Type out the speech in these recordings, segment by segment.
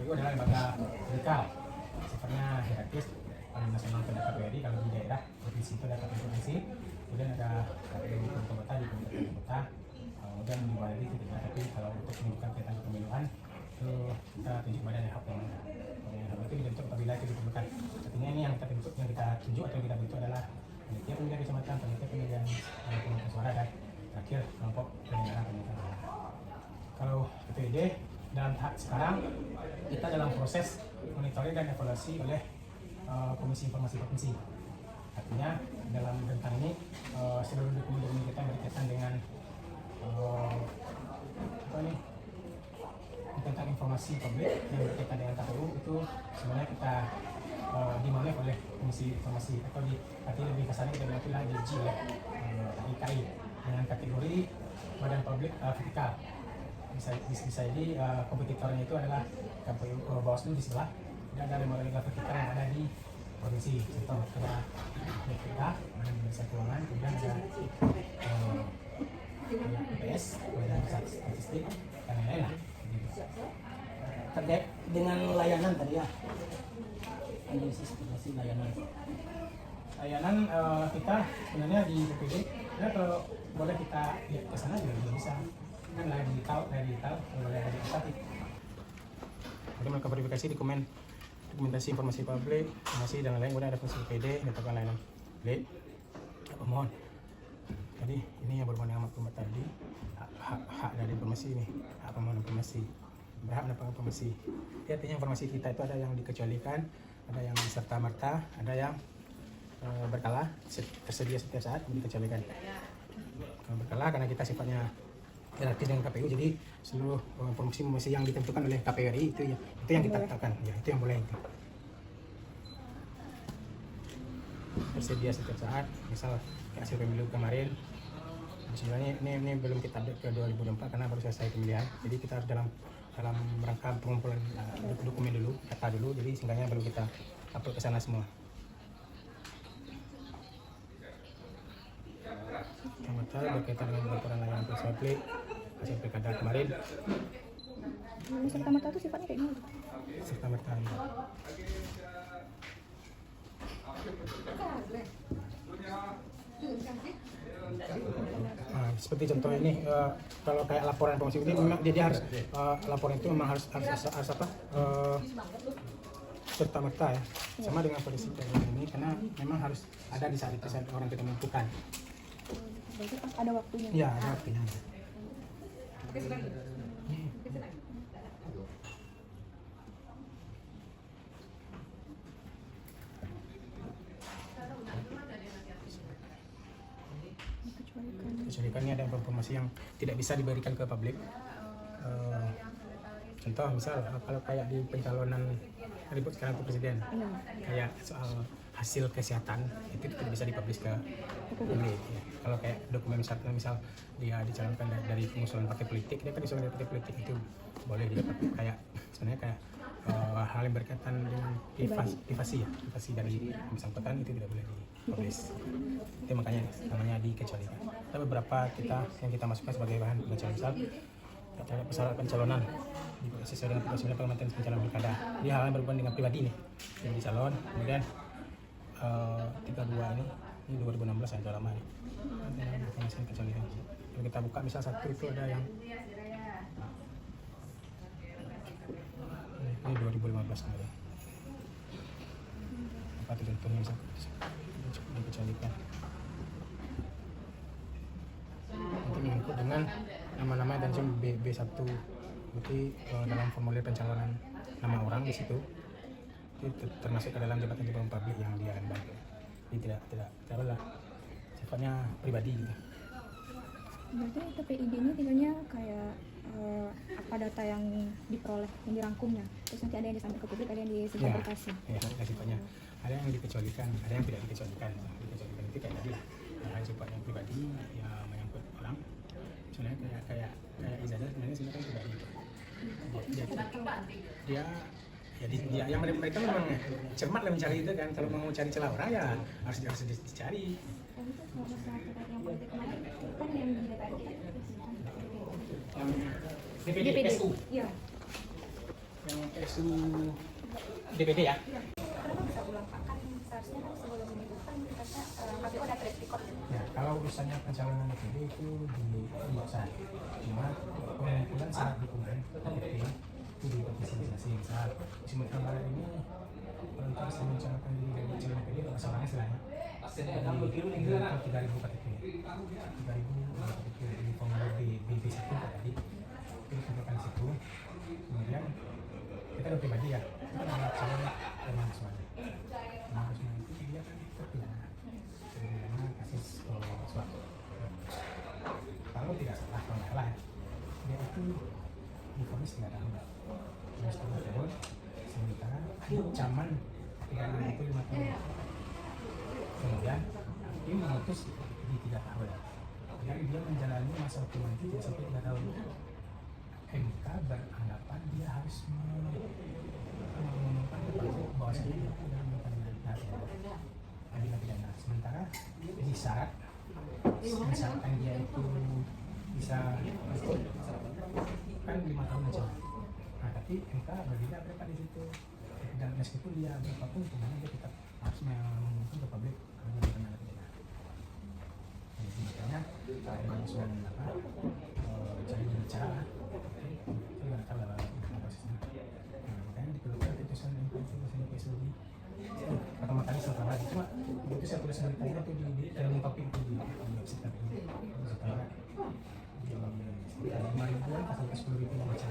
KPU adalah lembaga legal, sifatnya hierarkis. Paling nasional itu ada KPRI, kalau di daerah provinsi itu ada KPU provinsi, kemudian ada KPU di kota di kabupaten kota, kemudian di bawah itu tidak. Tapi kalau untuk menunjukkan tentang kepemiluan itu kita tunjuk badan ad hoc yang itu dibentuk apabila itu diperlukan. Artinya ini yang kita bentuk, yang kita tunjuk atau kita bentuk adalah panitia pemilihan kecamatan, panitia pemilihan pemungutan suara, dan terakhir kelompok penyelenggara pemilihan suara. Kalau PPD dalam tahap sekarang kita dalam proses monitoring dan evaluasi oleh Komisi Informasi Provinsi. Artinya dalam rentang ini seluruh dokumen kita berkaitan dengan tentang informasi publik yang berkaitan dengan KPU itu sebenarnya kita dimonitor oleh Komisi Informasi, atau artinya lebih kasarnya kita bilang diuji oleh IKI dengan kategori badan publik vertikal. Bisa jadi kompetitornya itu adalah KPU Bawaslu di sebelah, dan ada lembaga vertikal yang ada di provinsi. Contoh ada BPK, Badan Pemeriksa Keuangan, kemudian ada BPS, Badan Pusat Statistik, dan lain-lain lah. Terkait dengan layanan tadi ya, analisis situasi layanan kita sebenarnya di BPD ya, kalau boleh kita lihat ke sana juga bisa, kan layar digital kalau layar statik. Jadi melakukan verifikasi dokumentasi informasi publik, informasi dan lain-lain. Kemudian ada fungsi BPD, menetapkan layanan publik. Pemohon tadi ini yang berhubungan dengan maklumat tadi, hak dari informasi ini, hak pemohon informasi, berhak mendapatkan informasi. Artinya informasi kita itu ada yang dikecualikan, ada yang serta merta, ada yang berkala, tersedia setiap saat, dikecualikan. Kalau berkala karena kita sifatnya hierarkis dengan KPU, jadi seluruh informasi yang ditentukan oleh KPRI itu yang kita katakan, ya itu yang boleh. Tersedia setiap saat, misal hasil pemilu kemarin. Sebenarnya ini belum kita update ke 2024 karena baru selesai pemilihan, jadi kita harus dalam rangka pengumpulan dokumen dulu, data dulu, jadi sehingga baru kita upload ke sana semua. Pertama berkaitan dengan laporan layanan publik hasil pilkada kemarin. Serta merta itu sifatnya kayak gimana? Serta merta. Seperti contoh ini, kalau kayak laporan promosi ini memang dia harus laporan itu memang harus apa? Serta merta ya, sama dengan polisi ini, karena memang harus ada di saat itu orang kita menentukan. Berarti pas ada waktunya. Iya, ada waktunya. Kecuali ini ada informasi yang tidak bisa diberikan ke publik. Contoh misal kalau kayak di pencalonan ribut sekarang ke presiden, kayak soal hasil kesehatan itu tidak bisa dipublish ke publik. Ya. Kalau kayak dokumen misal dia dicalonkan dari pengusulan partai politik, dia kan diusulkan dari partai politik, itu boleh didapat. Kayak sebenarnya kayak hal yang berkaitan dengan privasi dari bersangkutan itu tidak boleh dipublish. Itu makanya namanya dikecualikan. Ada beberapa yang kita masukkan sebagai bahan pengecualian, misal persyaratan pencalonan sesuai dengan prosedur pengamatan pencalonan pilkada. Dia hal yang berhubungan dengan pribadi nih yang dicalon, kemudian 32 ini 2016 yang lama nih. Informasi kecualian. Kalau kita buka misal satu itu ada yang ini 2015 kemarin. Apa itu contohnya misal dikecualikan. Nanti menyangkut dengan nama-nama dan B1, berarti dalam formulir pencalonan nama orang di situ itu termasuk ke dalam jabatan publik yang dia emban. Jadi tidak lah, sifatnya pribadi gitu. Berarti TPID ini tinggalnya kayak apa data yang diperoleh, yang dirangkumnya, terus nanti ada yang disampaikan ke publik, ada yang disimplifikasi. Ya, sifatnya ada yang dikecualikan, ada yang tidak dikecualikan. Dikecualikan itu kayak tadi lah, yang sifatnya pribadi, ya menyangkut orang. Misalnya kayak Izada sebenarnya pribadi. Dia yang mereka memang cermat lah mencari itu kan. Kalau mau cari celah orang ya harus dicari. Itu masalah terkait yang politik kemarin kan yang di DPR yang DPD PSU. Iya. Yang PSU DPD ya. Kenapa bisa ulang Pak? Kan seharusnya kan sebelum ini kan katanya KPU ada track record. Ya, kalau urusannya pencalonan DPD itu bisa, cuma pengumpulan syarat dukungan DPD itu di provinsi masing-masing. Saat di Sumatera Barat ini untuk bisa mencalonkan diri dari calon DPD kalau masalahnya istilahnya di 3.000 KTP, 3.000 KTP di formulir BB1 tadi itu dikumpulkan di situ. Kemudian kita udah pribadi ya, kita ada calon Remang Suara. Remang Suara itu dia kan terpidana kasus suap. Kalau tidak salah, kalau nggak salah ya, dia itu divonis 3 tahun, 3 tahun, sementara ancaman pidana itu 5 tahun. Kemudian hakim memutus di 3 tahun, dan dia menjalani masa hukuman itu tidak sampai 3 tahun. MK beranggapan dia harus mengumumkan bahwasanya dia tidak melakukan tindak pidana. Sementara di syarat misalkan dia itu bisa kan 5 tahun aja. Nah, tapi MK berbeda berapa di situ. Dan meskipun dia berapapun hukumannya, dia tetap harus mengumumkan ke publik kalau dia bukan tindak pidana. Jadi makanya ada usulan cari bicara. Saya nggak tahu lah prosesnya. Makanya diperlukan putusan MK itu biasanya PSU pertama kali setelah lagi, cuma itu saya tulis beritanya itu di dalam topik itu di website kami setelah di 5.000-an sampai 10.000 yang baca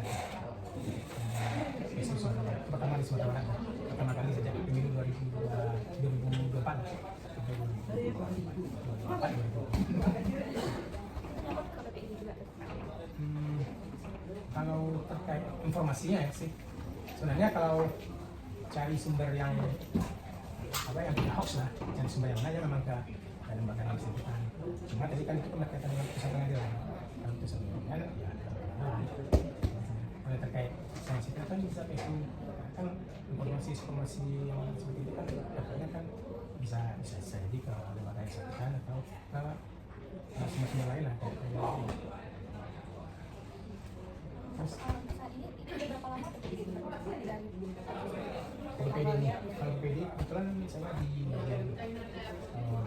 PSU Sumatera pertama di Sumatera Barat, pertama kali sejak pemilu 2024 kalau terkait informasinya ya sih, sebenarnya kalau cari sumber yang tidak hoax lah, cari sumber yang lain memang ke lembaga yang bersangkutan. Cuma tadi kan itu berkaitan dengan putusan pengadilan. Kalau putusan pengadilan ya kalau terkait sanksi itu kan bisa PSU kan informasi yang seperti itu kan katanya kan bisa jadi ke lembaga yang bersangkutan atau ke sumber lain lah. Terus Saat ini itu udah berapa lama terjadi dari kalau PD kebetulan saya di bagian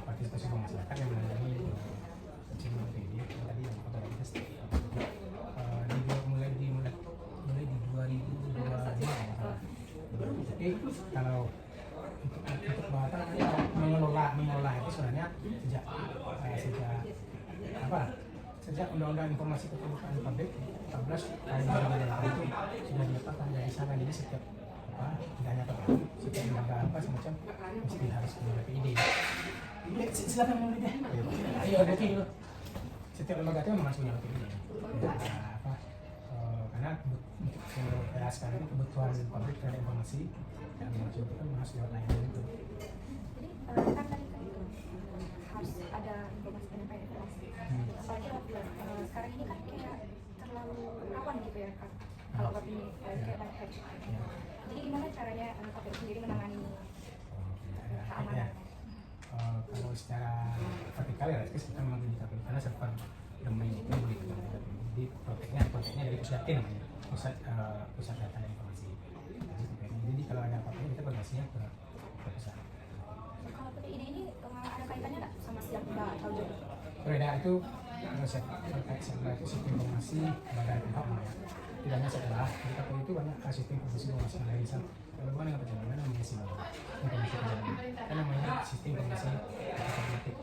partisipasi masyarakat yang menangani pencalonan PD tadi yang otoritas mulai di 2022. Tapi kalau untuk mengelola itu sebenarnya sejak undang-undang informasi keterbukaan publik 14 tahun 2008 itu sudah diletakkan dari sana. Jadi setiap tidak hanya PPU, setiap lembaga semacam mesti harus punya PID. Silakan membeli. Ayo ada dulu. Setiap lembaga itu memang harus punya PID. Karena untuk sekarang ini kebutuhan publik terhadap informasi dan informasi itu kan harus lewat layanan itu. Jadi kan tadi kan harus ada informasi penyampaian informasi. Apalagi sekarang ini kan kayak terlalu rawan gitu ya Kak. Kalau Kak ini kayak banyak hack. Jadi gimana caranya KPU sendiri menangani keamanan? Kalau secara vertikal ya kita memang di KPU karena server domain itu jadi konteknya dari pusdatin namanya, pusat data dan informasi. Jadi kalau ada apa-apa kita koordinasinya ke pusat. Kalau PPID ini ada kaitannya nggak sama Siapda atau juga? Berbeda itu terkait Siapda itu sistem informasi badan pihak namanya. Tidak hanya setelah di KPU itu banyak sistem informasi lain misal berhubungan dengan perjalanan namanya SIM informasi perjalanan kan namanya sistem informasi otomatik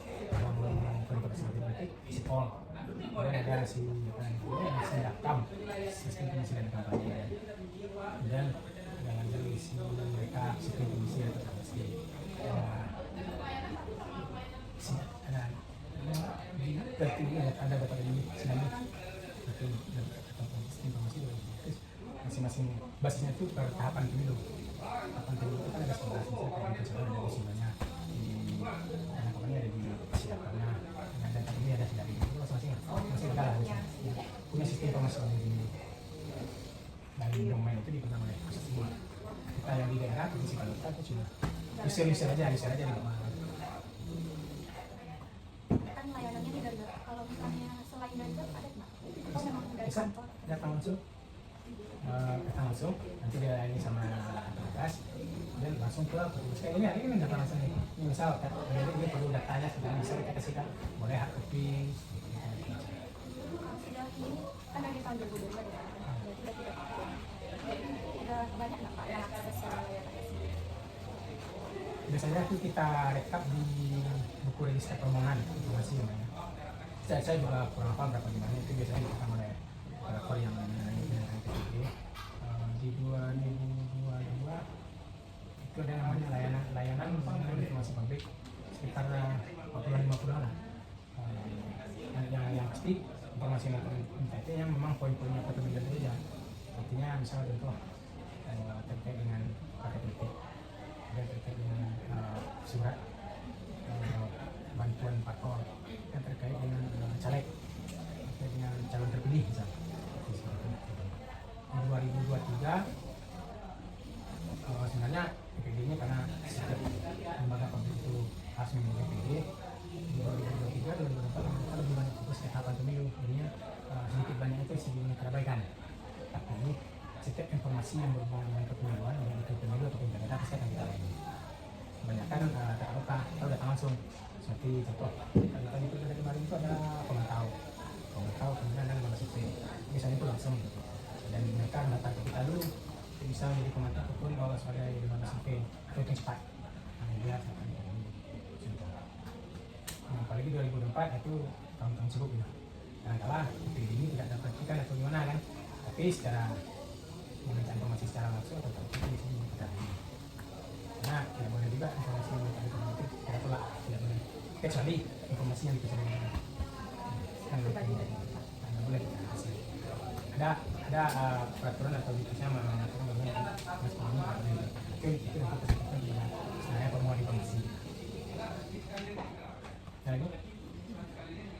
verifikasi otomatik SIPOL. Kemudian ada SINDAKAM sistem informasi dan kampanye, dan dengan isi mereka sistem informasi atau informasi ada di tertinggi ada data ini sedangkan informasi masing-masing basisnya itu per tahapan pemilu. Tahapan pemilu itu kan ada 11 misalnya pencalonan ada usulnya di pokoknya ada di sidakannya dan data ini ada dari itu masing-masing masih ada lah punya sistem informasi dari domain itu dipegang oleh semua. Kita yang di daerah provinsi Kalimantan itu cuma user aja di bawah. Kan layanannya di daerah. Kalau misalnya selain daerah ada nggak? Atau memang dari Bisa kantor? datang langsung datang langsung, nanti dia ini sama petugas, dan langsung ke petugas. Kayak ini datang langsung nih. Ini misal ini perlu datanya, sudah bisa kita kasihkan, boleh hard copy. Sudah ini kan dari tahun 2022 ya, jadi sudah 3 tahun. Udah banyak nggak Pak yang akses yang layanan ini? Biasanya itu kita rekap di buku register permohonan informasi namanya. Saya juga kurang paham berapa gimana, itu biasanya direkam oleh rekor yang PPD. Di 2022 itu ada namanya layanan informasi publik sekitar 40-50 lah. Yang pasti informasi yang minta itu yang memang poin-poinnya tertentu saja. Artinya misalnya contoh terkait dengan KTP, dan terkait dengan surat bantuan parpol, yang terkait dengan caleg, terkait dengan calon terpilih misalnya. Di 2023 sebenarnya PPD-nya karena setiap lembaga publik itu harus memiliki PPD. Di 2023 2024 lebih banyak fokus ke tahapan pemilu, jadinya sedikit banyak itu sedikit terabaikan. Tapi setiap informasi yang berhubungan dengan kepemiluan, baik itu pemilu atau pilkada, pasti akan kita layani. Kebanyakan tak lupa, kita datang langsung. Seperti contoh, tadi pilkada kemarin itu ada pemantau, kemudian ada lembaga survei. Misalnya itu langsung, dan mereka datang ke kita dulu, bisa menjadi pemantau ataupun kalau sebagai lembaga survei itu yang cepat. Nah, dia akan contoh. Apalagi 2024 itu tahun-tahun sibuk ya. Kadang-kala PPD ini tidak dapat kita atau gimana kan, tapi secara meminta informasi secara langsung atau tidak bisa kita ini. Nah, tidak boleh juga informasi yang itu tidak tolak, tidak boleh. Kecuali informasi yang dipercayai. Kan boleh kita kasih. Ada peraturan atau dipisah mengatakan bahwa mas ini itu nanti terkait dengan sebenarnya permohonan informasi. Nah ini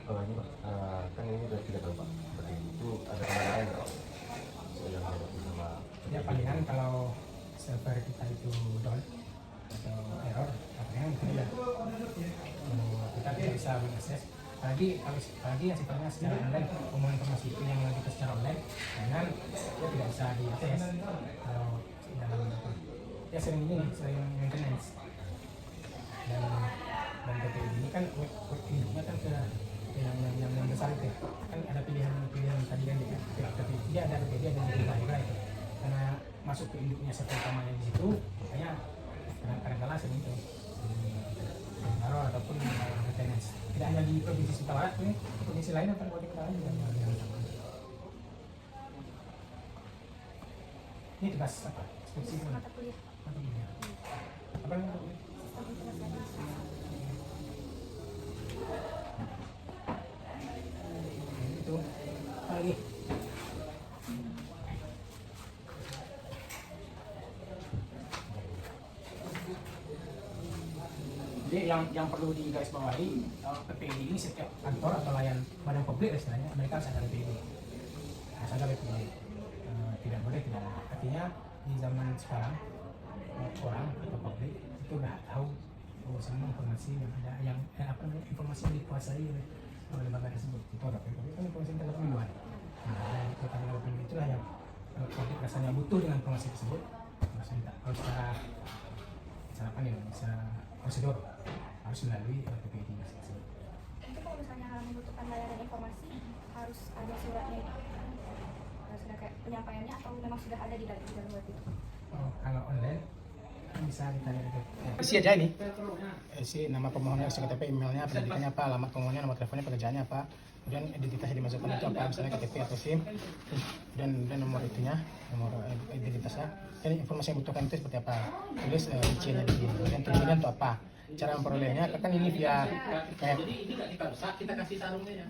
ini Pak, kan ini udah 3 tahun Pak, berarti itu ada kendala nggak Pak? Yang dihadapi sama ya palingan kalau server kita itu down atau error, palingan itu ya kita tidak bisa mengakses. Apalagi yang sifatnya secara online, permohonan informasi itu yang lanjut secara online, dengan dia tidak bisa diakses kalau dalam ya sering maintenance. Dan PPD ini kan web induknya kan ke yang besar itu kan ada pilihan tadi kan dia ada PPD ada yang juga itu karena masuk ke induknya server utamanya di situ, makanya kadang-kadang sering itu taruh ataupun maintenance. Tidak hanya di provinsi Sumatera Barat, ini provinsi lain atau kota lain juga yang sama. Ini tugas apa? Skripsi Mata kuliah. Apa yang mata kuliah? Sistem informasi administrasi. Itu apa lagi? Jadi yang perlu digarisbawahi, PPD ini setiap kantor atau layan badan publik istilahnya mereka harus ada PPD. Harus ada PPD. Tidak boleh tidak ada. Artinya di zaman sekarang orang atau publik itu udah tahu semua informasi yang ada, yang informasi yang dikuasai oleh lembaga tersebut. Itu ada PPD kan informasi tentang pemiluan. Nah, tentang pemiluan itulah yang publik rasanya butuh dengan informasi tersebut. Harus secara apa nih? Secara prosedur harus melalui PPD masing-masing. Itu kalau misalnya membutuhkan layanan informasi harus ada suratnya, sudah kayak penyampaiannya atau memang sudah ada di dalam web itu? Oh, kalau online kan bisa ditanya itu. Isi aja ini. Isi nama pemohonnya, KTP, emailnya, pendidikannya apa, alamat pemohonnya, nomor teleponnya, pekerjaannya apa, kemudian identitas yang dimasukkan itu apa, misalnya KTP atau SIM, dan nomor itunya, nomor identitasnya. Dan informasi yang dibutuhkan itu seperti apa, tulis rinciannya di sini, kemudian tujuannya untuk apa, cara memperolehnya kan ini via kayak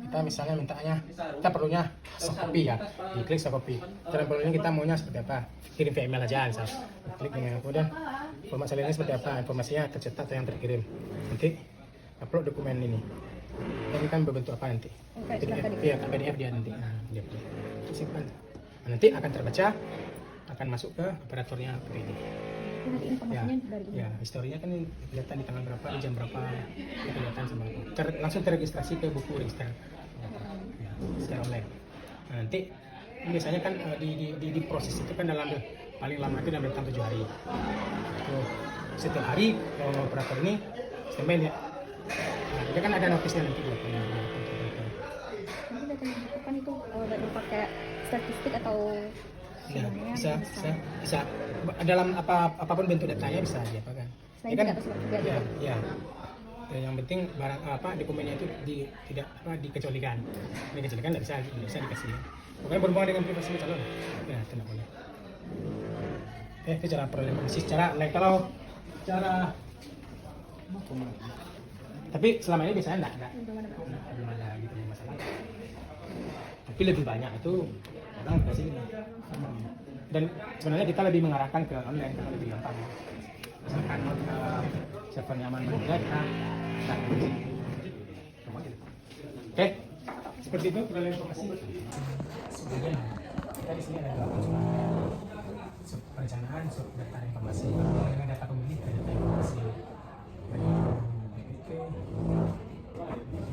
kita misalnya mintanya kita perlunya soft copy ya, diklik soft copy, cara memperolehnya kita maunya seperti apa, kirim via email aja misal, klik email, kemudian informasi lainnya seperti apa, informasinya tercetak atau yang terkirim, nanti upload dokumen ini kan berbentuk apa nanti, PDF dia nanti, simpan, nanti akan terbaca, akan masuk ke operatornya PPD. Nanti informasinya dari ya historinya kan kelihatan di tanggal berapa, di jam berapa, itu kelihatan sama itu. Langsung terregistrasi ke buku register ya, secara online. Nah, nanti biasanya kan di proses itu kan dalam paling lama itu dalam rentang 7 hari. Tuh, setiap hari operator ini standby ya. Nah, dia kan ada notisnya nanti buat Jadi data yang dibutuhkan itu nggak berupa kayak statistik atau ya, semuanya bisa dalam apapun bentuk datanya bisa aja apa kan. Selain Ya kan? data surat juga Ya, gitu. ya. Dan yang penting barang dokumennya itu tidak dikecualikan. Dikecualikan nggak bisa dikasih. Pokoknya berhubungan dengan privasi calon. Ya, tidak boleh. Itu cara perolehan informasi secara kalau cara tapi selama ini biasanya belum ada gitu masalah. Tapi lebih banyak itu orang ke sini. Dan sebenarnya kita lebih mengarahkan ke online karena lebih gampang. Misalkan server nyaman kita Oke, seperti itu perolehan informasi. Kemudian kita di sini ada 8 sub perencanaan, sub data informasi, dengan data pemilih, data informasi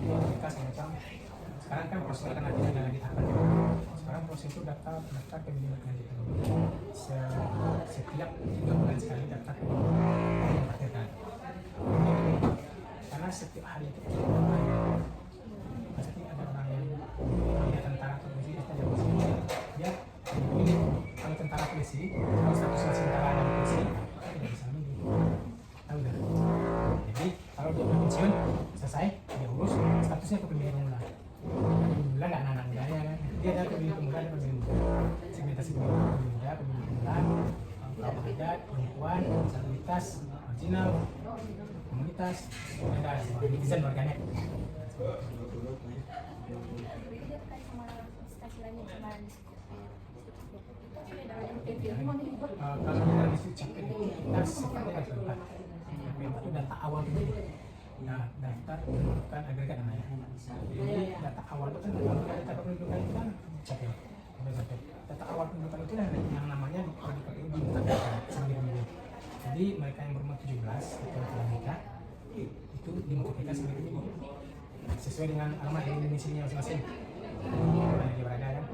BPK semacam. Sekarang kan proses akan nanti ada lagi tahapan kedua. Sekarang proses itu data pemilih lanjut setiap 3 bulan sekali data pemilih dipartirkan. Karena setiap hari itu pasti ada orang yang tentara atau polisi, dia memilih kalau tentara polisi, kalau status masih tentara dan polisi, tidak bisa memilih. Tahu dah. Jadi kalau dia udah pensiun selesai, dia urus statusnya ke pemilih pemula. Pemula nggak anak muda ya kan? Dia ada pemilih pemula dan pemilih muda. Segmentasi pemilih muda, pemilih pemula, kaum adat, perempuan, disabilitas, marginal, komunitas, ada netizen warganet. Dia terkait sama instansi lainnya sama Kalau kita di Capil kita sifatnya data itu data awal dulu. Nah, daftar kependudukan agregat namanya. Jadi data awal itu kan data kependudukan itu kan Capil. Data awal kependudukan itu yang namanya di KPU dimutasikan sambil dulu. Jadi mereka yang berumur 17 atau menikah itu dimutasikan sambil dulu sesuai dengan alamat Indonesia masing-masing. Mana dia berada kan?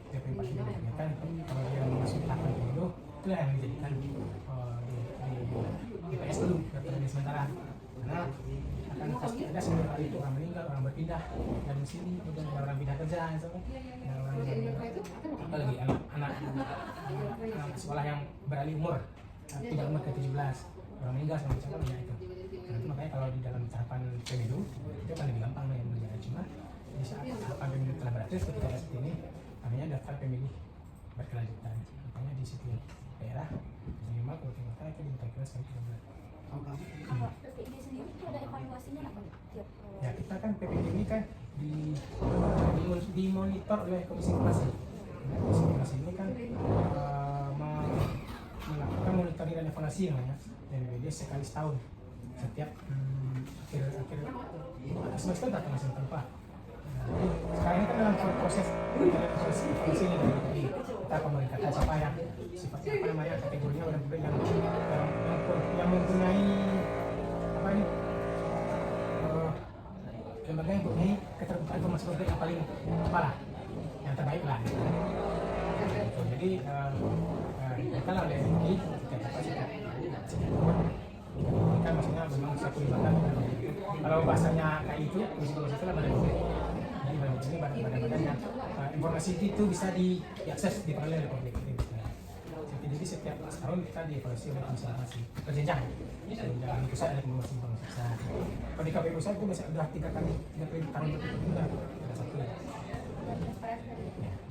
DP 45 kan kalau dia masuk tahapan pemilu itulah yang dijadikan di DPS dulu daftar pemilih sementara karena akan pasti ada sebelum hari itu orang meninggal, orang berpindah dari sini, kemudian ada orang pindah kerja, ada orang apa lagi anak sekolah yang beralih umur tidak umur ke 17 orang meninggal sama macam apa itu. Nah, itu makanya kalau di dalam tahapan pemilu itu akan lebih gampang yang berjalan cuma di saat tahapan pemilu telah berakhir ketika ada seperti ini namanya daftar pemilih berkelanjutan. Makanya di setiap daerah minimal kalau di kota itu dimutasikan sekali 3 bulan. Kalau PPID sendiri itu ada evaluasinya nggak tiap Ya kita kan PPID ini kan dimonitor oleh Komisi Informasi. Komisi Informasi ini kan melakukan monitoring dan evaluasi namanya dan PPID sekali setahun setiap akhir semester atau masih lupa. Sekarang ini kan dalam proses evaluasi ini dari kita pemerintah siapa yang sifatnya apa namanya kategorinya benar-benar yang mempunyai apa ini lembaga yang mempunyai keterbukaan informasi publik yang paling apalah yang terbaik lah. Gitu. Jadi kita lah oleh MUI tidak apa sih kan maksudnya memang satu lembaga kalau bahasanya kayak itu komisi itu lah badan publik. Jadi ini badan-badan yang informasi itu bisa diakses diperoleh oleh publik. Jadi setiap tahun kita dievaluasi oleh komisi informasi berjenjang. Di pusat ada komisi informasi pusat. Kalau di KPU pusat itu masih sudah 3 kali tahun berturut-turut ada satu ya.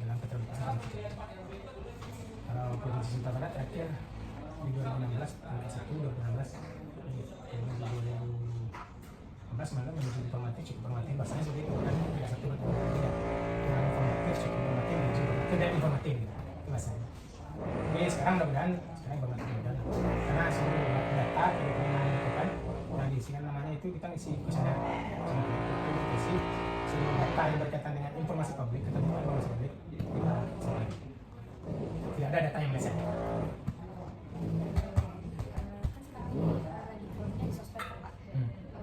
Dalam keterbukaan. Kalau provinsi Sumatera Barat terakhir di 2016 angka 1 2016 malah menuju informatif cukup informatif bahasanya seperti itu kan tidak satu tidak kurang informatif cukup informatif menuju tidak informatif gitu itu bahasanya. Jadi sekarang mudah-mudahan sekarang informatif mudah karena seluruh data yang itu kan yang diisikan namanya itu kita ngisi kuesioner isi seluruh data yang berkaitan dengan informasi publik ketentuan informasi publik kita sesuai. Tidak ada data yang meleset.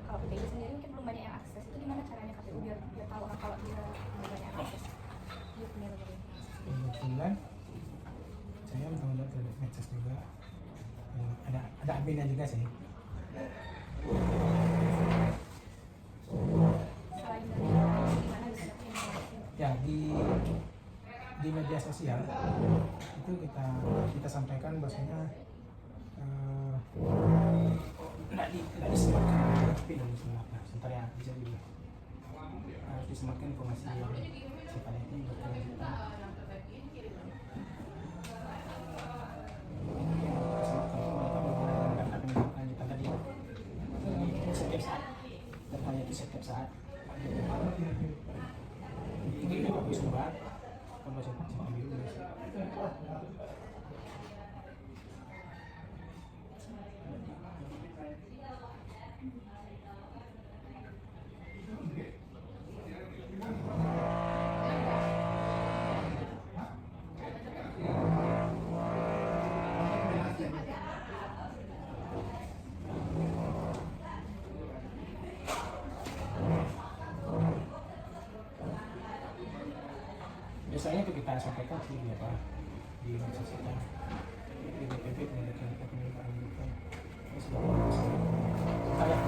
Kalau PPID sendiri mungkin belum banyak yang akses, itu gimana caranya KPU biar tahu kalau dia banyak akses? Dia punya medsos juga. Ada adminnya juga sih. Selain dari gimana bisa dapat informasi? Ya di media sosial itu kita sampaikan bahwasanya nggak disematkan tapi dong disematkan sebentar ya bisa dulu harus disematkan informasi yang sifatnya itu berkelanjutan. Setiap saat dan hanya di setiap saat ini Bapak Sumbar kalau sempat ambil dulu. Biasanya itu kita sampaikan sih di apa di medsos kita di DPP pendidikan kita pendidikan pendidikan terus banyak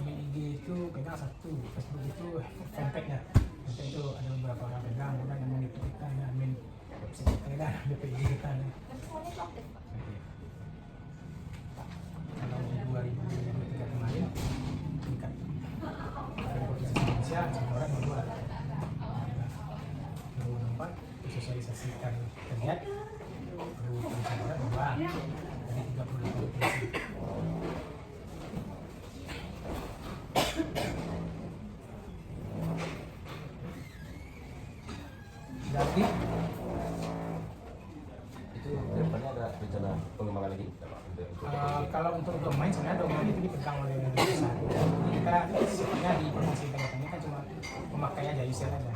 di IG itu pegang satu, Facebook itu fanpage-nya nanti itu ada beberapa orang pegang kemudian yang mengikuti kita ada admin website kita dan DPI kita Dan semuanya itu aktif Pak? kalau di 2023 kemarin tingkat Provinsi Indonesia satu orang dua 2004 disosialisasikan terlihat baru orang dua dari 38 provinsi. Berarti Itu kedepannya ada rencana pengembangan lagi kalau untuk domain sebenarnya domain itu dipegang oleh Indonesia. Jadi kita sebenarnya di promosi internetnya kan cuma memakai aja user aja.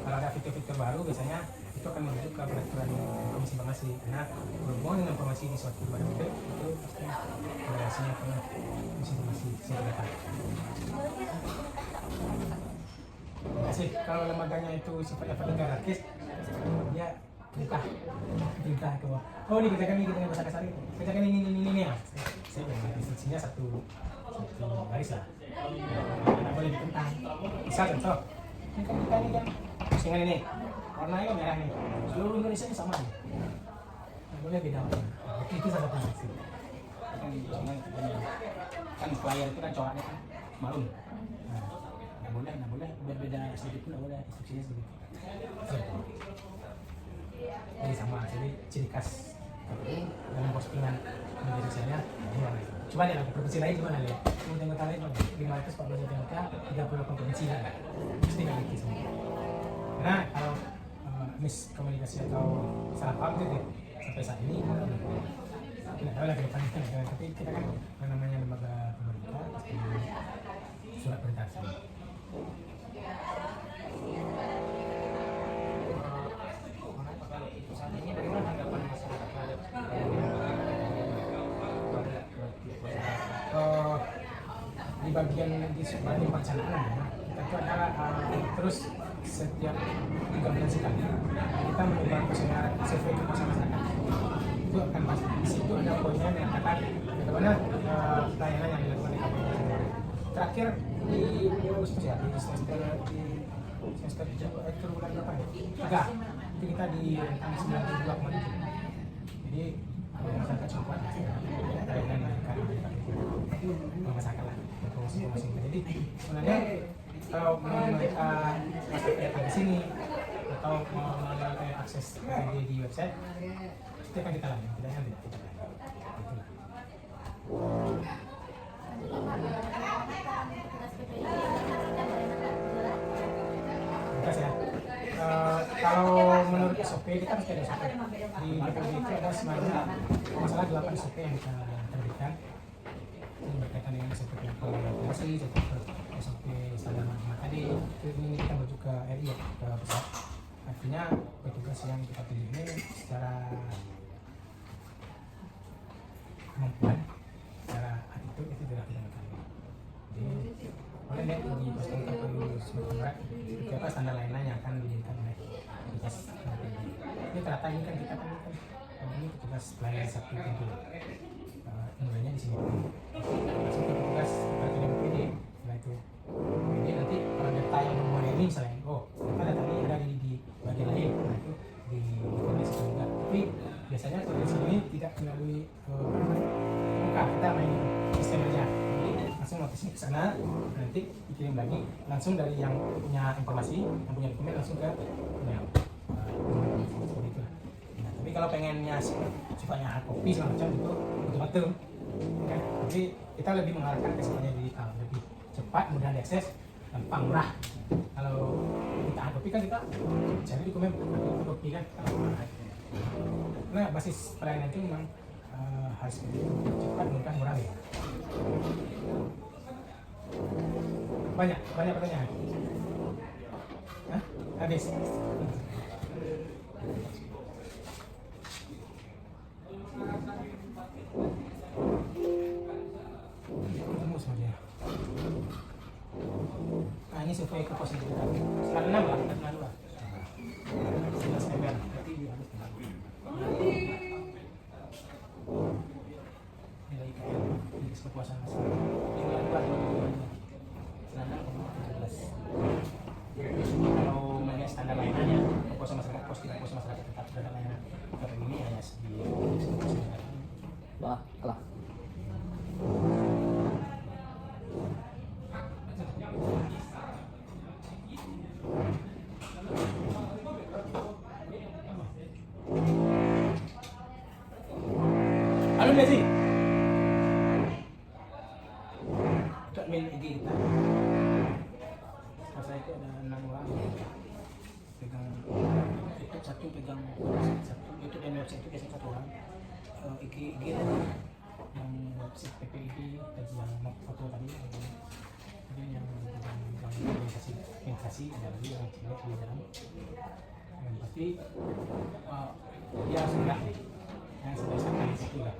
Kalau ada fitur-fitur baru biasanya itu akan merujuk ke peraturan Komisi Informasi karena berhubungan dengan informasi di suatu barang itu pasti relasinya ke Komisi Informasi Data. Enggak sih, kalau lemaganya itu sifatnya hierarkis dia perintah ke bawah. Oh ini kerjakan ini dengan bahasa kasar ini, kerjakan ini ya. Saya bilang instruksinya satu garis lah. Tidak boleh ditentang. Misal contoh, ini kan kita ini kan pusingan ini, warnanya kan merah nih. Seluruh Indonesia ini sama nih. Tidak boleh beda warna. Itu salah satu instruksi. Kan di pusingan kan player itu kan coraknya kan malam. Nggak boleh, berbeda sedikit pun nggak boleh, instruksinya sedikit. Jadi sama, jadi ciri khas KPU dalam postingan media sosialnya gimana? Coba deh, provinsi lain gimana lihat? Anggota lain 514 anggota, 38 provinsi lah. Pasti nggak gitu semua. Karena kalau miskomunikasi atau salah paham itu sampai saat ini tidak tahu lah ke depannya, tapi kita kan namanya lembaga pemerintah pasti surat perintah sendiri. Ini bagaimana tanggapan masyarakat terhadap di bagian di bagian perencanaan ya, kita itu ada terus setiap 3 bulan sekali kita melakukan kuesioner survei ke masyarakat. Itu akan pasti di situ ada poinnya yang mengatakan bagaimana pelayanan yang dilakukan di KPU. Terakhir di Agustus ya, di semester itu bulan berapa ya? 3 itu kita di rentang 92,7. Jadi masyarakat cukup ada dan masyarakat lah promosi. Jadi sebenarnya kalau mereka masuk ke sini atau melalui akses di website pasti akan kita layani, tidak kita itulah. Terima ya. Kalau menurut SOP kita harus ada SOP di DPD itu ada sebenarnya masalah 8 SOP yang kita terbitkan yang berkaitan dengan SOP informasi, SOP standar matematika tadi ini kita merujuk ke RI ya, ke pusat. Artinya petugas yang kita pilih ini secara kemampuan, secara attitude itu tidak kita makan. Jadi boleh lihat di posting KPU Sumatera Barat seperti apa standar lain-lain yang akan diberikan oleh petugas. Ini ternyata ini kan kita kan ini petugas tugas pelayanan Sabtu Minggu. Mulainya di sini. Langsung ke tugas peraturan PD. Setelah itu PD nanti kalau data yang memulai ini misalnya, oh ada tadi ada di bagian lain, nah itu di koordinasi juga. Tapi biasanya koordinasi ini tidak melalui buka, kita main sistem aja. Jadi langsung notisnya ke sana, nanti dikirim lagi langsung dari yang punya informasi, yang punya dokumen langsung ke email. Seperti itu. Nah, tapi kalau pengennya sifatnya hard copy segala macam itu betul-betul. Kan? Jadi kita lebih mengarahkan ke sifatnya digital, lebih cepat, mudah diakses, gampang, murah. Kalau kita hard copy kan kita cari dokumen hard copy kan. Nah, basis pelayanan itu memang harus cepat, mudah, murah ya. Banyak pertanyaan. Hah? Habis. Ketemu sama dia. Nah, ini survei ke pos itu. Sekarang 6 lah, kita lalu lah. 11 September. Berarti harus nilai IKL, indeks kepuasan masyarakat. Nilai luar 2017. Kalau melihat standar layanannya, kepuasan masyarakat, pos tidak kepuasan masyarakat tetap standar layanan. Tapi ini hanya di indeks kepuasan masyarakat. Kalah. Halo Messi. Untuk main IG kita. Masa itu ada 6 orang pegang itu satu pegang satu itu dan website itu biasanya 1 orang. IG yang website PPID tadi yang foto tadi kemudian yang organisasi ada lagi yang cilik di dalam yang pasti dia sudah yang sudah sampai di situ lah.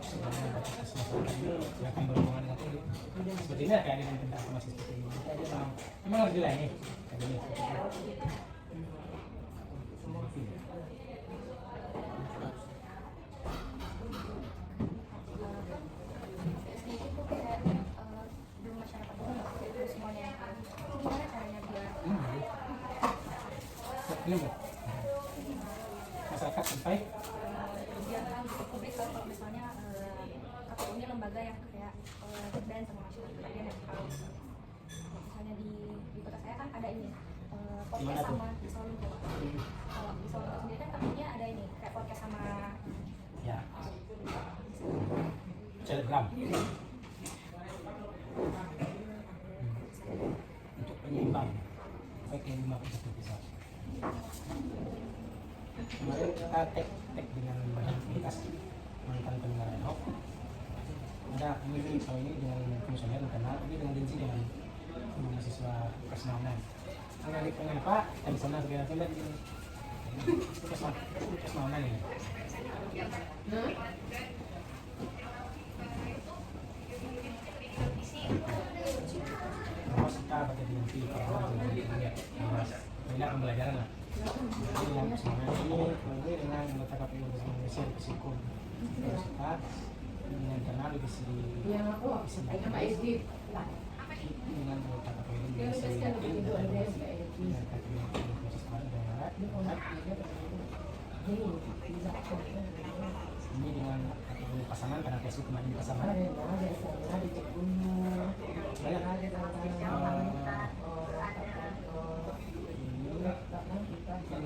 Sebenarnya batas masyarakat ini silakan berhubungan dengan itu. Sepertinya kayak dengan tentang informasi seperti ini. Memang harus dilayani. Kayak gini. Ini masyarakat sampai biar tahu gitu publik kalau misalnya KPU ini lembaga yang kayak band sama masyarakat dia nggak tahu. Misalnya di kota saya kan ada ini podcast sama di Solo. Kalau di Solo sendiri kan KPU-nya ada ini kayak podcast sama ya Telegram untuk penyeimbang baik yang 50% bisa. Kemarin kita tag dengan badan komunikasi mantan pendengar Ahok. Ada ini kalau ini dengan komisioner internal, ini dengan Densi dengan mahasiswa personal online. Kalau pengen Pak, kita bisa sana segala macam dari itu personal online ini. Terus kita baca di Densi kalau lihat banyak pembelajaran lah. Jadi yang sebenarnya ini dengan anggota KPU bersama Indonesia di Psikom Universitas dengan kenal di sini dengan anggota KPU di sini dengan KPU Universitas Daerah ini dengan KPU Pasaman karena Facebook kemarin di Pasaman dengan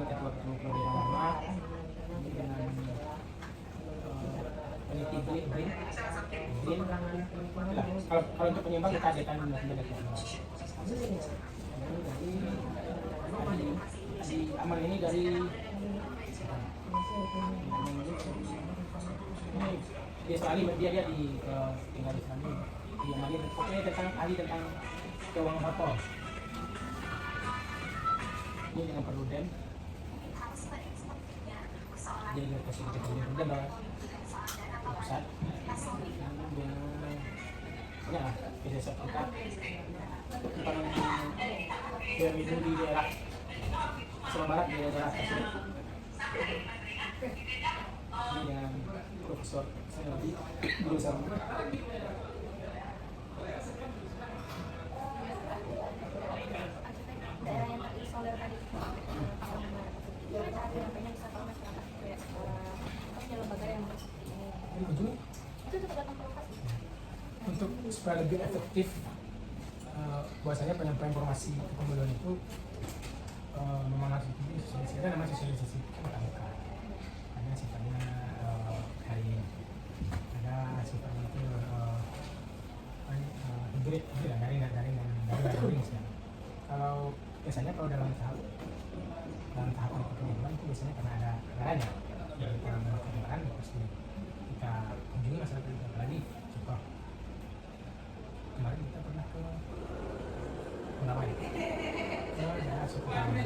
ketua Prodi Lama ini dengan peneliti Green. Kalau untuk penyeimbang kita adakan dari si Aman ini dari dia sekali dia di tinggal di sana di Aman pokoknya tentang ahli tentang keuangan hotel. Ini dengan Perludem jadi lokasi kita Perludem pusat ya bisa sertifikat tentang pemilu di daerah Sumatera Barat di daerah tersebut dengan Profesor saya lebih berusaha. Daerah yang terisolir tadi cara penyampainya bisa tahu masyarakat kayak punya lembaga yang seperti ini Dikunjungi itu tergantung lokasi. untuk supaya lebih efektif. Bahwasanya penyampaian informasi kepemiluan itu memang harus diikuti sosialisasi. Ada namanya sosialisasi muka-muka. Ada sifatnya hari, ada sifatnya itu hibrid, daring dan daring. Kalau biasanya kalau dalam tahapan kepemiluan itu biasanya karena ada anggarannya, jadi kalau ada anggaran pasti kita kunjungi masyarakat itu. Apalagi contoh kemarin kita pernah ke Mentawai, daerah suku Tani,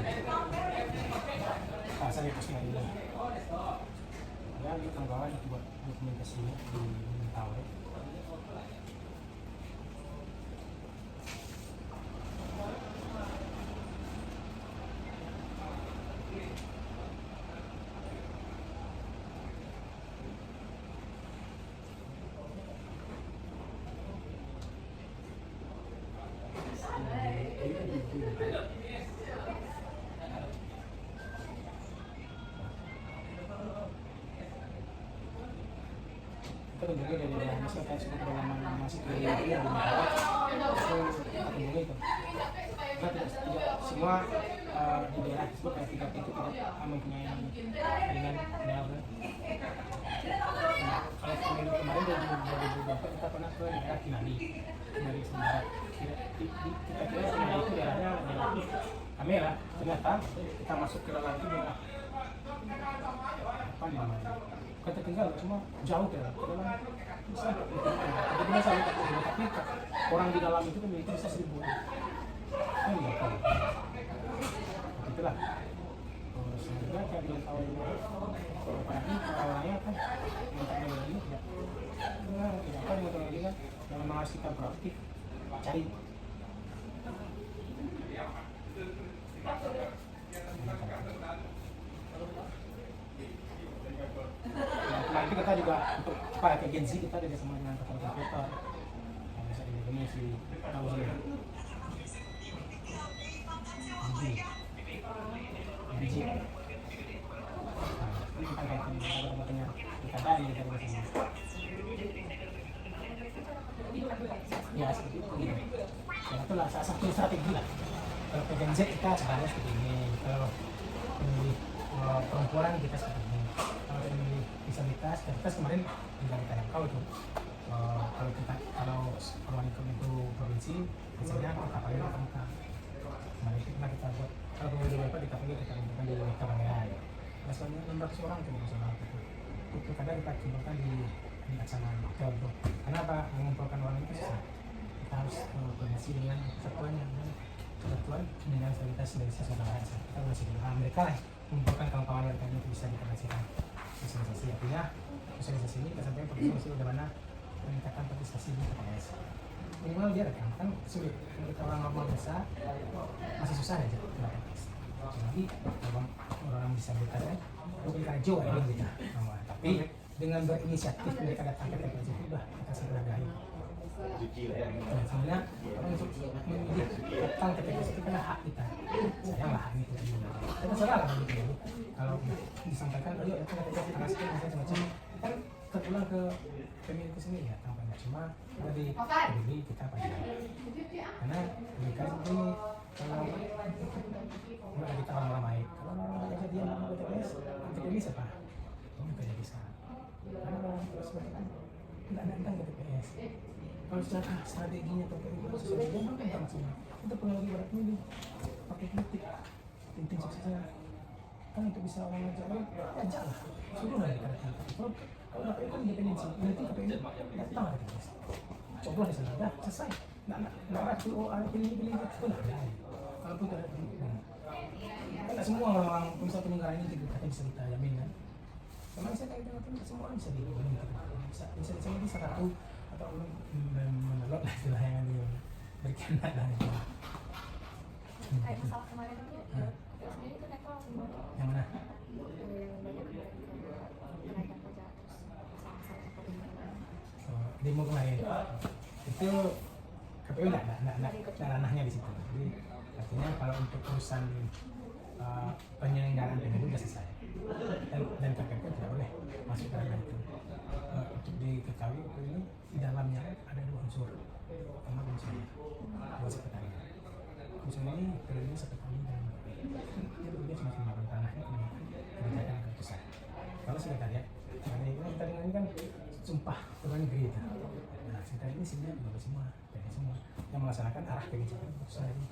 saya posting aja lah. Ya, itu kawan buat dokumentasi di Mentawai. Kita kunjungi dari daerah misalnya kayak suku pedalaman masih ke itu kunjungi itu. Kita tidak semua di daerah tersebut kayak tiga itu tidak mempunyai jaringan daerah. Kalau kemarin dari 2020 kita pernah ke daerah Kinali Semarang. Kita kira Kinali itu daerahnya kamera, ternyata kita masuk ke dalam itu daerah apa namanya? Kita tinggal cuma jauh ke dalam jadi bisa tapi orang di dalam itu memiliki bisa 1.000 kan nggak tahu itulah sebenarnya kayak belum tahu apalagi orangnya kan yang teknologi tidak apa dengan teknologi kan yang memang harus kita proaktif cari. Nah, itu kita juga untuk para agensi kita ada sama dengan kota kota yang bisa dihubungi si Nauzul Biji. Ini kita kaitan dengan tempatnya kita ada di kita di sini. Ya seperti itu. Ya itulah salah satu strategi lah. Kalau ke Gen Z kita sebenarnya seperti ini. Kalau pemilih perempuan kita seperti ini. Kalau pemilih disabilitas kemarin juga kita jangkau itu. Kalau Perwakilan itu provinsi, biasanya kapalnya kita. Kemarin itu pernah kita buat. Kalau pemilih berapa di kapalnya kita kumpulkan di Kabangan. Nah, sebenarnya 600 orang itu masalah itu. Itu kadang kita kumpulkan di acara hotel itu. Kenapa mengumpulkan orang itu susah? Kita harus koordinasi dengan persatuan dengan solidaritas saudara. Kita masih dengan mereka lah mengumpulkan kawan-kawan mereka itu bisa dikoordinasikan sosialisasi. Artinya sosialisasi ini kita sampaikan partisipasi bagaimana meningkatkan partisipasi di TPS. Minimal dia kan sulit. Kalau kita orang normal biasa masih susah aja TPS. Jadi orang disabilitas kan bukan kacau ya gitu. Tapi dengan berinisiatif mereka datang ke TPS itu udah kita segera gaib. Dan sebenarnya orang untuk memilih datang ke TPS itu kan hak kita. Sayanglah ini tidak dilakukan. Kita salah kalau gitu. Kalau disampaikan, ayo datang ke TPS karena sekian macam-macam kan terulang ke pemilih itu sendiri ya, tanpa cuma dari pemilih kita pada. Karena mereka ini kalau nggak kita orang ramai, kalau orang aja dia mau ke TPS, TPS siapa? Ini kerja bisa. Karena orang seperti itu nggak datang ke TPS. Kalau secara strateginya atau sesuatu dia nggak datang semua. Itu pengen lagi berat milih pakai kritik, tim suksesnya. Kan untuk bisa orang ngajak orang, ajak lah. Suruh lah kita datang. Kalau KPU kan independensi, nanti KPU datang ke TPS. Coblos di sana, dah selesai. Nggak ada pilih-pilih itu lah. Walaupun tidak ada kan semua orang misal penyelenggara ini kita bisa kita jamin kan. Memang saya kaitan dengan semua orang bisa dijamin kita bisa satu atau menolak lah istilah yang diberikan ada itu. Kayak masalah kemarin itu sendiri itu netral semua. Yang mana? Yang banyak kenaikan pajak demo kemarin itu KPU nggak ranahnya di situ. Jadi artinya kalau untuk urusan penyelenggaraan pemilu sudah selesai dan KPU tidak boleh masuk ke ranah itu. Untuk diketahui ini di dalamnya ada dua unsur, pertama unsurnya dua sekretariat. Unsur ini periode sekretariat dan dia cuma melakukan ranahnya kebijakan keputusan. Kalau sekretariat, karena itu tadi ini kan sumpah pegawai negeri itu. Nah, sekretariat ini sini juga semua, semua yang melaksanakan arah kebijakan keputusan ini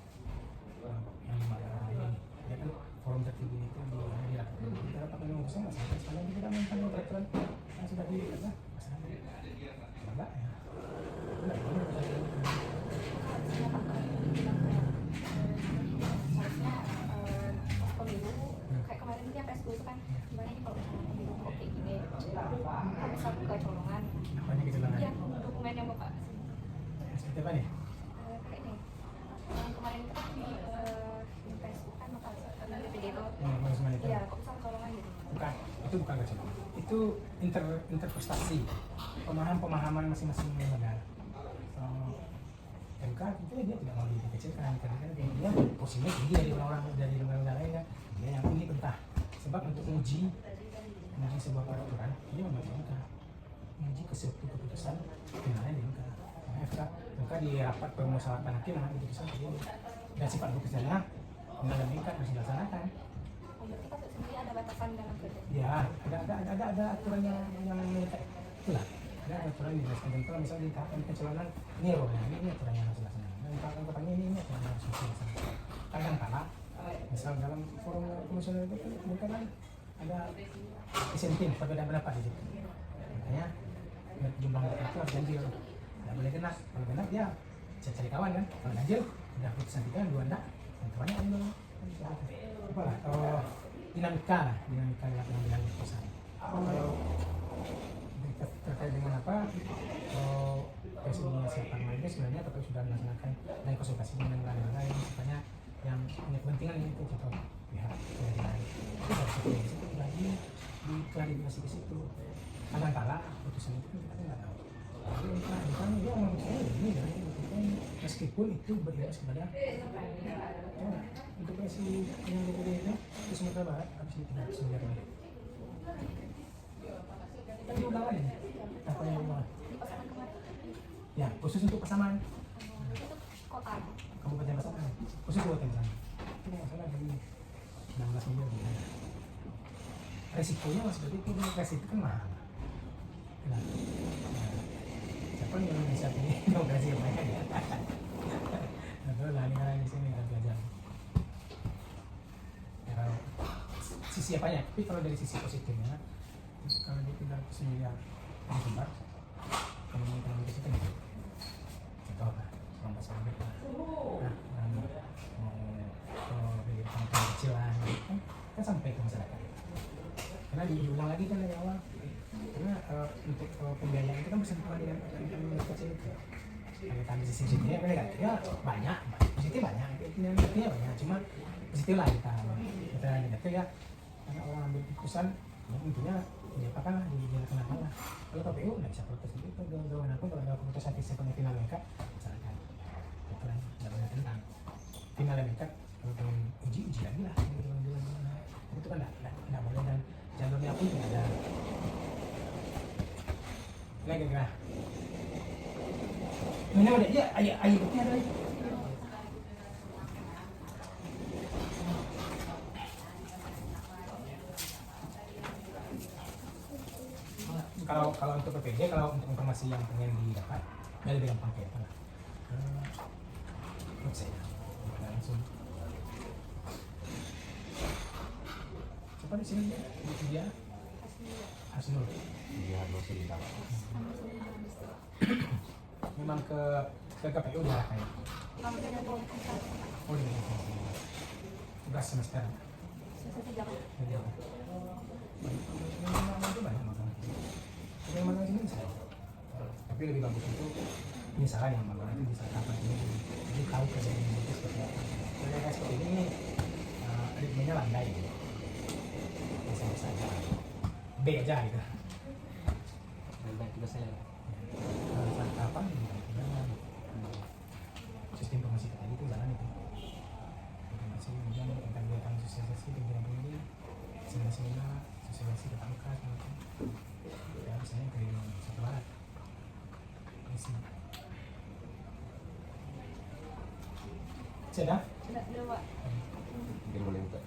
yang dimana ini dia kan forum tertinggi itu di rapat kita rapat keputusan nggak sampai sekarang kita mengenai peraturan yang sudah di apa masalahnya enggak ya seharusnya pemilu kayak kemarin dia PSU itu kan gimana nih kalau misalnya pemilu kok kayak gini kok bisa kecolongan apanya kecolongan ya dokumen yang bapak seperti apa nih kayak ini kemarin itu kan di PSU kan bakal DPD itu maksudnya itu iya kok bisa kecolongan gitu bukan itu bukan kecolongan itu interpretasi pemahaman masing-masing lembaga. MK itu dia tidak mau dikecilkan karena kan dia posisinya tinggi dari orang-orang dari lembaga lain kan dia yang ini entah sebab untuk menguji sebuah peraturan dia membaca MK menguji ke suatu keputusan finalnya di MK. MK di rapat permusyawaratan hakim mengambil keputusan dia dan sifat keputusannya finalnya MK harus dilaksanakan. berarti kan sendiri ada batasan dalam kerja Ya, ada aturan yang mengikat itulah. Ada aturan di jelaskan dan kalau misalnya di tahapan kecolongan ini rolnya ini aturan yang harus dilaksanakan. Dan tahapan kampanye ini aturan yang harus dilaksanakan. Kadang-kala misal dalam forum komisioner itu mungkin kan ada dissenting perbedaan pendapat di situ. Makanya jumlah mereka itu harus ganjil. Tidak boleh genap. Kalau genap dia bisa cari kawan kan. Kalau ganjil udah putusan tiga dua enggak. Yang banyak yang belum. Apalah dinamika dalam pengambilan keputusan. Kalau terkait dengan apa presidennya siapa itu sebenarnya KPU sudah melaksanakan dan konsultasi dengan lembaga lain sifatnya yang punya kepentingan itu contoh pihak lain itu harus itu lagi diklarifikasi ke situ. Kadang-kala putusan itu kita nggak tahu. Bukan dia orang saya ini dari meskipun itu berimbas kepada untuk presi yang DPD itu Sumatera Barat habis itu tidak sembilan ini. Kita diundangan ini apa yang diundangan? Ya khusus untuk Pasaman. itu kota Kabupaten Pasaman khusus buat Pasaman. Itu masalah dari 16 miliar. Resikonya mas berarti itu demokrasi itu kan mahal. Nah, siapa yang Indonesia ini demokrasi yang banyak ya? Betul lah, ini di sini kita belajar. Ya, kalau sisi apanya? Tapi kalau dari sisi positifnya, kalau dia tidak sendirian berkembang, ekonomi kita kan gitu. Contoh apa? Orang pasar mereka. Nah, mau beli pangkalan kecil lah, kan sampai ke masyarakat. Karena diulang lagi kan dari awal. Karena untuk pembiayaan itu kan bersentuhan dengan ekonomi kecil itu. Ada kami sisi positifnya, apa negatifnya banyak, positif banyak, negatifnya banyak. Cuma positif lah kita negatif ya. Karena orang ambil keputusan, ya intinya diapakan lah, dijalankan apa lah. Kalau KPU nggak bisa protes itu, gimana pun kalau ada keputusan sepenuhnya final mereka, misalkan, itu lah, nggak boleh tentang final mereka. Kalau pengen uji lagi lah, itu kan nggak boleh dan jalurnya pun tidak ada. Lagi kira. Ini ada ya ayat buktinya ada lagi. Kalau untuk PPD, kalau untuk informasi yang pengen didapat, ya lebih gampang kayak apa lah. Website langsung. Siapa di sini dia? Hasnul. Dia harus ditahu. Memang ke KPU diarahkan. Oh di tugas semester. Jadi apa? Memang itu banyak masalah. Yang masalah sini bisa. Tapi lebih bagus itu misalnya yang masalah itu bisa kapan ini. Jadi tahu kejadian itu seperti apa. Kalau kayak seperti ini ritmenya landai. Biasa aja. B aja gitu. Dan baik juga saya. apa jalan sistem informasi kita itu jalan itu informasi kemudian tentang kegiatan sosialisasi kegiatan ini seminar sosialisasi ke angka semacam ya misalnya ke satu barat isi sudah Sudah, Pak. Mungkin boleh minta